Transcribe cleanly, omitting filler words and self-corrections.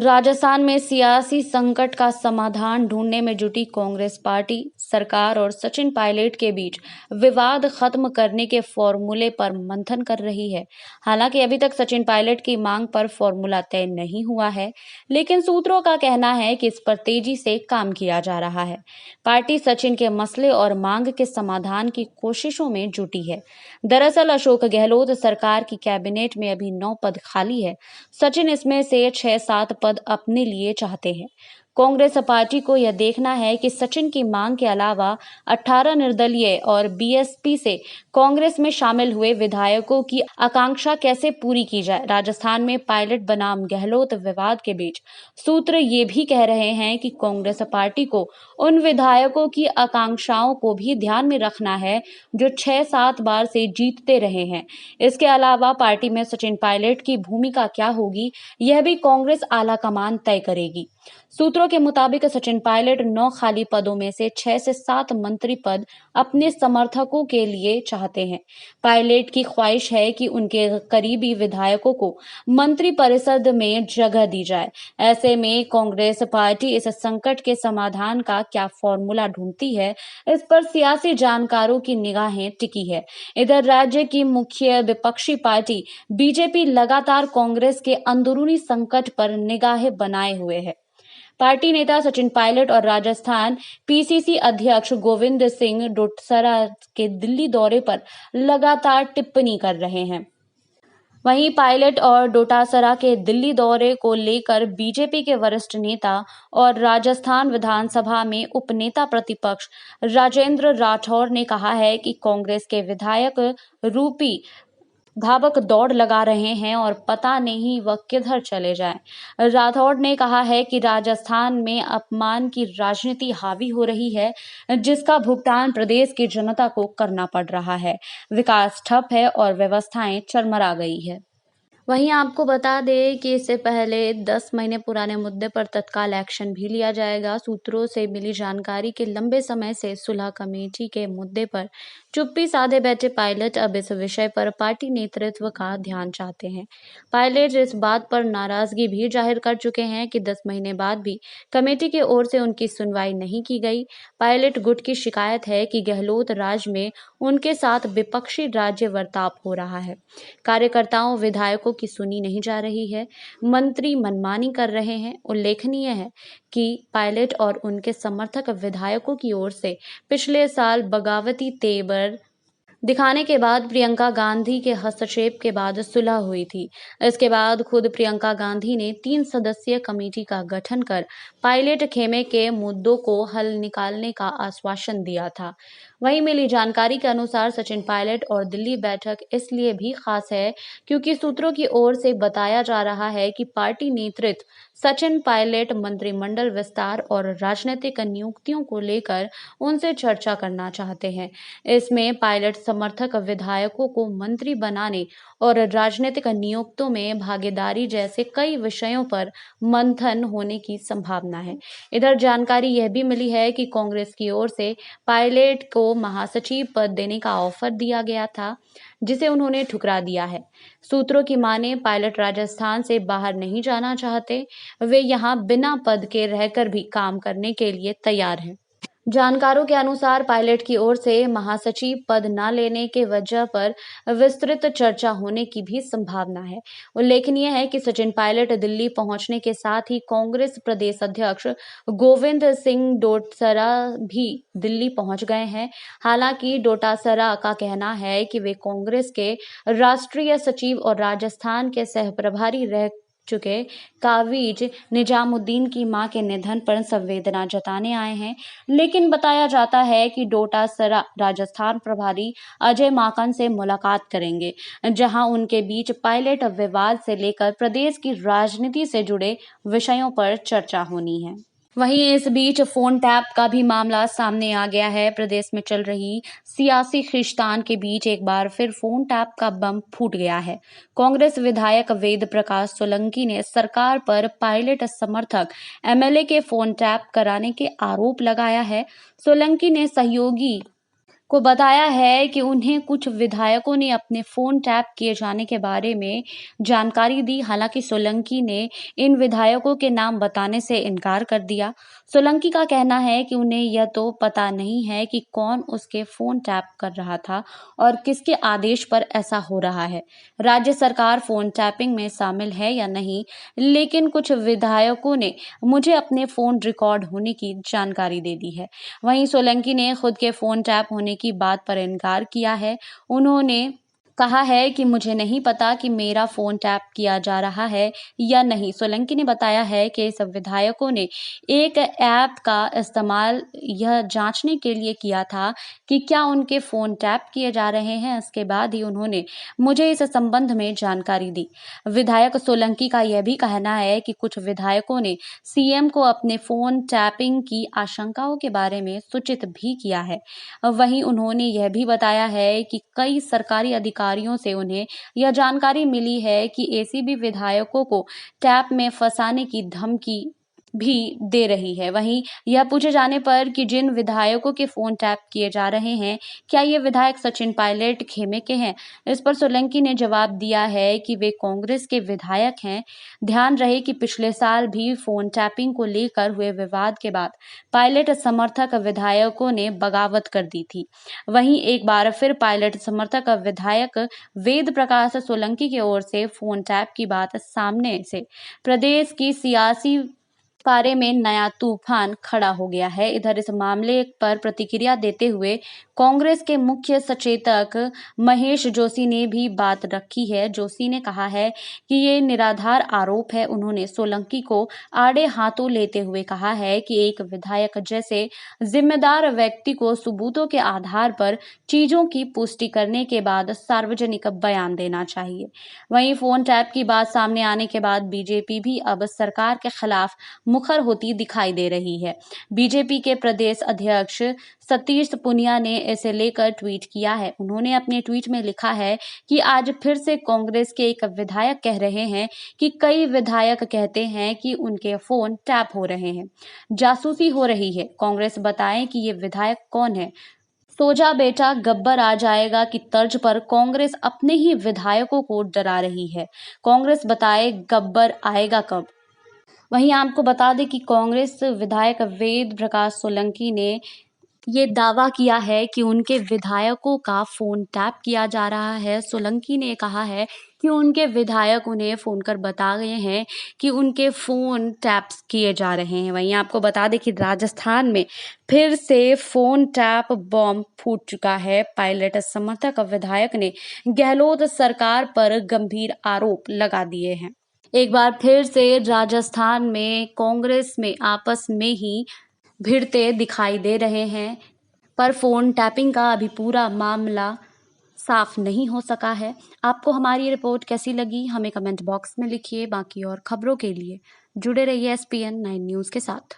राजस्थान में सियासी संकट का समाधान ढूंढने में जुटी कांग्रेस पार्टी सरकार और सचिन पायलट के बीच विवाद खत्म करने के फॉर्मूले पर मंथन कर रही है। हालांकि अभी तक सचिन पायलट की मांग पर फॉर्मूला तय नहीं हुआ है, लेकिन सूत्रों का कहना है कि इस पर तेजी से काम किया जा रहा है। पार्टी सचिन के मसले और मांग के समाधान की कोशिशों में जुटी है। दरअसल अशोक गहलोत सरकार की कैबिनेट में अभी 9 पद खाली है। सचिन इसमें से 6-7 पद अपने लिए चाहते हैं। कांग्रेस पार्टी को यह देखना है कि सचिन की मांग के अलावा 18 निर्दलीय और बीएसपी से कांग्रेस में शामिल हुए विधायकों की आकांक्षा कैसे पूरी की जाए। राजस्थान में पायलट बनाम गहलोत विवाद के बीच सूत्र ये भी कह रहे हैं कि कांग्रेस पार्टी को उन विधायकों की आकांक्षाओं को भी ध्यान में रखना है जो 6-7 बार से जीतते रहे हैं। इसके अलावा पार्टी में सचिन पायलट की भूमिका क्या होगी, यह भी कांग्रेस आलाकमान तय करेगी। सूत्रों के मुताबिक सचिन पायलट 9 खाली पदों में से 6 से 7 मंत्री पद अपने समर्थकों के लिए चाहते हैं। पायलट की ख्वाहिश है कि उनके करीबी विधायकों को मंत्री परिषद में जगह दी जाए। ऐसे में कांग्रेस पार्टी इस संकट के समाधान का क्या फॉर्मूला ढूंढती है, इस पर सियासी जानकारों की निगाहें टिकी है। इधर राज्य की मुख्य विपक्षी पार्टी बीजेपी लगातार कांग्रेस के अंदरूनी संकट पर निगाहें बनाए हुए है। पार्टी नेता सचिन पायलट और राजस्थान पीसीसी अध्यक्ष गोविंद सिंह डोटासरा के दिल्ली दौरे पर लगातार टिप्पणी कर रहे हैं। वहीं पायलट और डोटासरा के दिल्ली दौरे को लेकर बीजेपी के वरिष्ठ नेता और राजस्थान विधानसभा में उपनेता प्रतिपक्ष राजेंद्र राठौर ने कहा है कि कांग्रेस के विधायक रूपी धावक दौड़ लगा रहे हैं और पता नहीं वह किधर चले जाएं। राठौड़ ने कहा है कि राजस्थान में अपमान की राजनीति हावी हो रही है, जिसका भुगतान प्रदेश की जनता को करना पड़ रहा है। विकास ठप है और व्यवस्थाएं चरमरा गई है। वहीं आपको बता दें कि इससे पहले 10 महीने पुराने मुद्दे पर तत्काल एक्शन भी लिया जाएगा। सूत्रों से मिली जानकारी के लंबे समय से सुलह कमेटी के मुद्दे पर चुप्पी साधे बैठे पायलट अब इस विषय पर पार्टी नेतृत्व का ध्यान चाहते हैं। पायलट इस बात पर नाराजगी भी जाहिर कर चुके हैं कि 10 महीने बाद भी कमेटी की ओर से उनकी सुनवाई नहीं की गई। पायलट गुट की शिकायत है कि गहलोत राज में उनके साथ विपक्षी राज्य वर्ताव हो रहा है। कार्यकर्ताओं विधायकों की सुनी नहीं जा रही है, मंत्री मनमानी कर रहे हैं। उल्लेखनीय है कि पायलट और उनके समर्थक विधायकों की ओर से पिछले साल बगावती तेवर दिखाने के बाद प्रियंका गांधी के हस्तक्षेप के बाद सुलह हुई थी। इसके बाद खुद प्रियंका गांधी ने 3 सदस्यीय कमेटी का गठन कर पायलट खेमे के मुद्दों को हल निकालने का आश्वासन दिया था। वहीं मिली जानकारी के अनुसार सचिन पायलट और दिल्ली बैठक इसलिए भी खास है क्योंकि सूत्रों की ओर से बताया जा रहा है कि पार्टी नेतृत्व सचिन पायलट मंत्रिमंडल विस्तार और राजनीतिक नियुक्तियों को लेकर उनसे चर्चा करना चाहते हैं। इसमें पायलट समर्थक विधायकों को मंत्री बनाने और राजनीतिक नियुक्तियों में भागीदारी जैसे कई विषयों पर मंथन होने की संभावना है। इधर जानकारी यह भी मिली है कि कांग्रेस की ओर से पायलट को महासचिव पद देने का ऑफर दिया गया था, जिसे उन्होंने ठुकरा दिया है। सूत्रों की माने पायलट राजस्थान से बाहर नहीं जाना चाहते, वे यहां बिना पद के रहकर भी काम करने के लिए तैयार हैं। जानकारों के अनुसार पायलट की ओर से महासचिव पद न लेने के वजह पर विस्तृत चर्चा होने की भी संभावना है। उल्लेखनीय है कि सचिन पायलट दिल्ली पहुंचने के साथ ही कांग्रेस प्रदेश अध्यक्ष गोविंद सिंह डोटासरा भी दिल्ली पहुंच गए हैं। हालांकि डोटासरा का कहना है कि वे कांग्रेस के राष्ट्रीय सचिव और राजस्थान के सहप्रभारी रह चुके काविज निजामुद्दीन की मां के निधन पर संवेदना जताने आए हैं। लेकिन बताया जाता है कि डोटासरा राजस्थान प्रभारी अजय माकन से मुलाकात करेंगे, जहां उनके बीच पायलट विवाद से लेकर प्रदेश की राजनीति से जुड़े विषयों पर चर्चा होनी है। वहीं इस बीच फोन टैप का भी मामला सामने आ गया है। प्रदेश में चल रही सियासी खींचतान के बीच एक बार फिर फोन टैप का बम फूट गया है। कांग्रेस विधायक वेद प्रकाश सोलंकी ने सरकार पर पायलट समर्थक एमएलए के फोन टैप कराने के आरोप लगाया है। सोलंकी ने सहयोगी को बताया है कि उन्हें कुछ विधायकों ने अपने फोन टैप किए जाने के बारे में जानकारी दी। हालांकि सोलंकी ने इन विधायकों के नाम बताने से इनकार कर दिया। सोलंकी का कहना है कि उन्हें यह तो पता नहीं है कि कौन उसके फोन टैप कर रहा था और किसके आदेश पर ऐसा हो रहा है। राज्य सरकार फोन टैपिंग में शामिल है या नहीं, लेकिन कुछ विधायकों ने मुझे अपने फोन रिकॉर्ड होने की जानकारी दे दी है। वहीं सोलंकी ने खुद के फोन टैप होने की बात पर इनकार किया है। उन्होंने कहा है कि मुझे नहीं पता कि मेरा फोन टैप किया जा रहा है या नहीं। सोलंकी ने बताया है कि सब विधायकों ने एक ऐप का इस्तेमाल यह जांचने के लिए किया था कि क्या उनके फोन टैप किए जा रहे हैं। इसके बाद ही उन्होंने मुझे इस संबंध में जानकारी दी। विधायक सोलंकी का यह भी कहना है कि कुछ विधायकों ने सीएम को अपने फोन टैपिंग की आशंकाओं के बारे में सूचित भी किया है। वहीं उन्होंने यह भी बताया है कि कई सरकारी अधिकारियों से उन्हें यह जानकारी मिली है कि एसीबी विधायकों को टैप में फंसाने की धमकी भी दे रही है। वहीं यह पूछे जाने पर कि जिन विधायकों के फोन टैप किए जा रहे हैं, क्या ये विधायक सचिन पायलट खेमे के हैं, इस पर सोलंकी ने जवाब दिया है कि वे कांग्रेस के विधायक हैं। ध्यान रहे कि पिछले साल भी फोन टैपिंग को लेकर हुए विवाद के बाद पायलट समर्थक विधायकों ने बगावत कर दी थी। वहीं एक बार फिर पायलट समर्थक विधायक वेद प्रकाश सोलंकी की ओर से फोन टैप की बात सामने से प्रदेश की सियासी पारे में नया तूफान खड़ा हो गया है। इधर इस मामले पर प्रतिक्रिया देते हुए कांग्रेस के मुख्य सचेतक महेश जोशी ने भी बात रखी है। जोशी ने कहा है कि ये निराधार आरोप है। उन्होंने सोलंकी को आड़े हाथों लेते हुए कहा है कि एक विधायक जैसे जिम्मेदार व्यक्ति को सबूतों के आधार पर चीजों की पुष्टि करने के बाद सार्वजनिक बयान देना चाहिए। वहीं फोन टैप की बात सामने आने के बाद बीजेपी भी अब सरकार के खिलाफ मुखर होती दिखाई दे रही है। बीजेपी के प्रदेश अध्यक्ष सतीश पुनिया ने इसे लेकर ट्वीट किया है। उन्होंने अपने ट्वीट में लिखा है कि आज फिर से कांग्रेस के एक विधायक कह रहे हैं कि कई विधायक कहते हैं कि उनके फोन टैप हो रहे हैं, जासूसी हो रही है। कांग्रेस बताएं कि ये विधायक कौन है। सो जा बेटा गब्बर आ जाएगा की तर्ज पर कांग्रेस अपने ही विधायकों को डरा रही है। कांग्रेस बताए गब्बर आएगा कब। वहीं आपको बता दें कि कांग्रेस विधायक वेद प्रकाश सोलंकी ने ये दावा किया है कि उनके विधायकों का फोन टैप किया जा रहा है। सोलंकी ने कहा है कि उनके विधायक उन्हें फोन कर बता गए हैं कि उनके फोन टैप्स किए जा रहे हैं। वहीं आपको बता दें कि राजस्थान में फिर से फोन टैप बॉम्ब फूट चुका है। पायलट समर्थक विधायक ने गहलोत सरकार पर गंभीर आरोप लगा दिए हैं। एक बार फिर से राजस्थान में कांग्रेस में आपस में ही भिड़ते दिखाई दे रहे हैं, पर फोन टैपिंग का अभी पूरा मामला साफ नहीं हो सका है। आपको हमारी रिपोर्ट कैसी लगी हमें कमेंट बॉक्स में लिखिए। बाकी और खबरों के लिए जुड़े रहिए SPN 9 न्यूज़ के साथ।